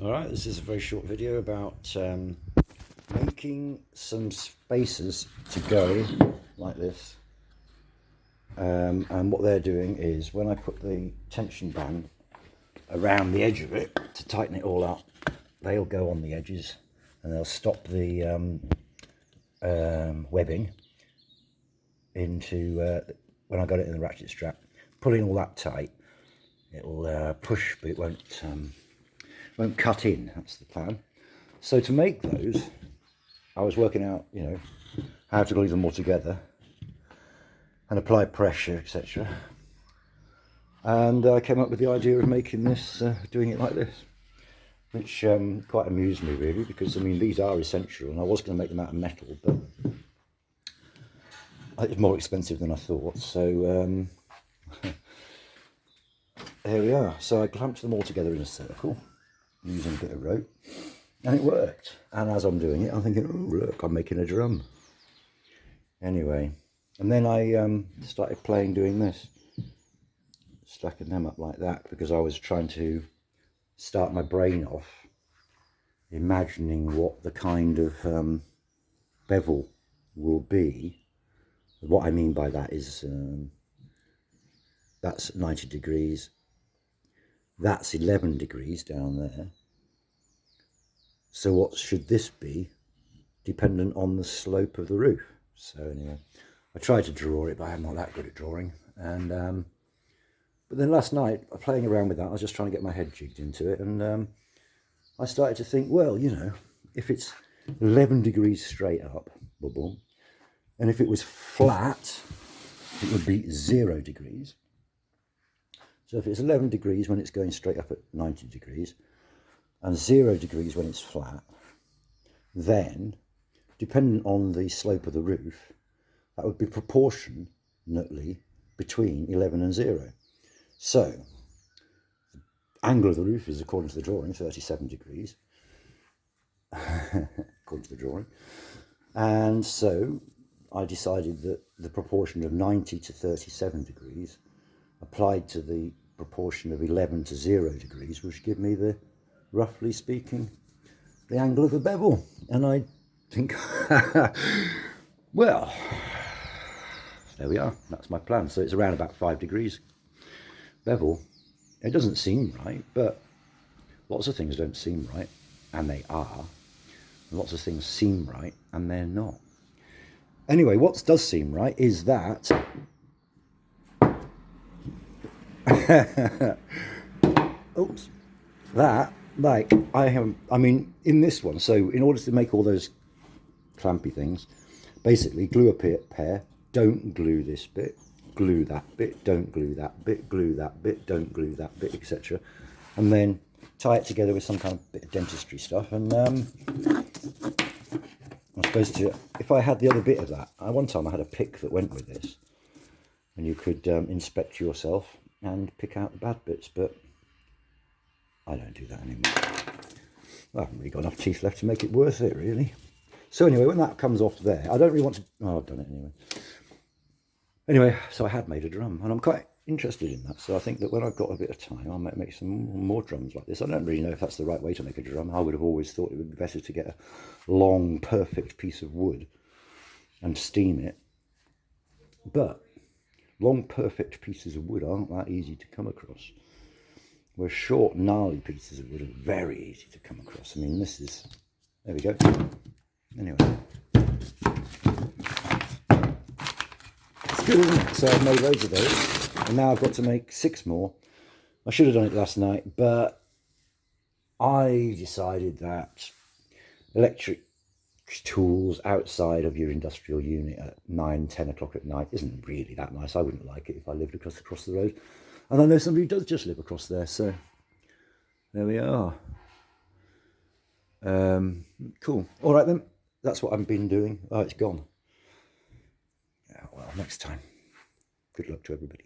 Alright, this is a very short video about making some spaces to go like this. And what they're doing is, when I put the tension band around the edge of it to tighten it all up, they'll go on the edges and they'll stop the webbing into when I got it in the ratchet strap. Pulling all that tight, it'll push, but it won't cut in. That's the plan. So to make those, I was working out, how to glue them all together and apply pressure, etc. And I came up with the idea of making this, doing it like this, which quite amused me really, because I mean these are essential, and I was going to make them out of metal, but it's more expensive than I thought. So here we are. So I clamped them all together in a circle using a bit of rope, and it worked. And as I'm doing it, I'm thinking, oh look, I'm making a drum. Anyway, and then I started doing this, stacking them up like that, because I was trying to start my brain off imagining what the kind of bevel will be. What I mean by that is that's 90 degrees, that's 11 degrees down there. So what should this be, dependent on the slope of the roof? So anyway, I tried to draw it, but I'm not that good at drawing. And but then last night, playing around with that, I was just trying to get my head jigged into it, and I started to think, well, if it's 11 degrees straight up, boom, boom, and if it was flat, it would be 0 degrees. So if it's 11 degrees when it's going straight up at 90 degrees, and 0 degrees when it's flat, then, depending on the slope of the roof, that would be proportionately between 11 and 0. So, the angle of the roof is, according to the drawing, 37 degrees, according to the drawing. And so, I decided that the proportion of 90 to 37 degrees applied to the proportion of 11 to 0 degrees, which give me the, roughly speaking, the angle of the bevel. And I think, well, there we are. That's my plan. So it's around about 5 degrees bevel. It doesn't seem right, but lots of things don't seem right, and they are. And lots of things seem right, and they're not. Anyway, what does seem right is that oops, that, like, I mean, in this one, so in order to make all those clampy things, basically glue a pair, don't glue this bit, glue that bit, don't glue that bit, glue that bit, don't glue that bit, etc. And then tie it together with some kind of bit of dentistry stuff. And I'm supposed to, if I had the other bit of that, one time I had a pick that went with this, and you could inspect yourself and pick out the bad bits, but I don't do that anymore. I haven't really got enough teeth left to make it worth it, really. So anyway, when that comes off there, I don't really want to, oh, I've done it anyway. Anyway, so I had made a drum, and I'm quite interested in that. So I think that when I've got a bit of time, I might make some more drums like this. I don't really know if that's the right way to make a drum. I would have always thought it would be better to get a long, perfect piece of wood and steam it. But long, perfect pieces of wood aren't that easy to come across. Where short, gnarly pieces of wood are very easy to come across. I mean, this is, there we go. Anyway, it's good, isn't it? So I've made loads of those, and now I've got to make 6 more. I should have done it last night, but I decided that electric tools outside of your industrial unit at 9-10 o'clock at night isn't really that nice. I wouldn't like it if I lived across the road, and I know somebody who does just live across there, so there we are. Cool. All right then, that's what I've been doing. Oh, it's gone. Yeah, well, next time. Good luck to everybody.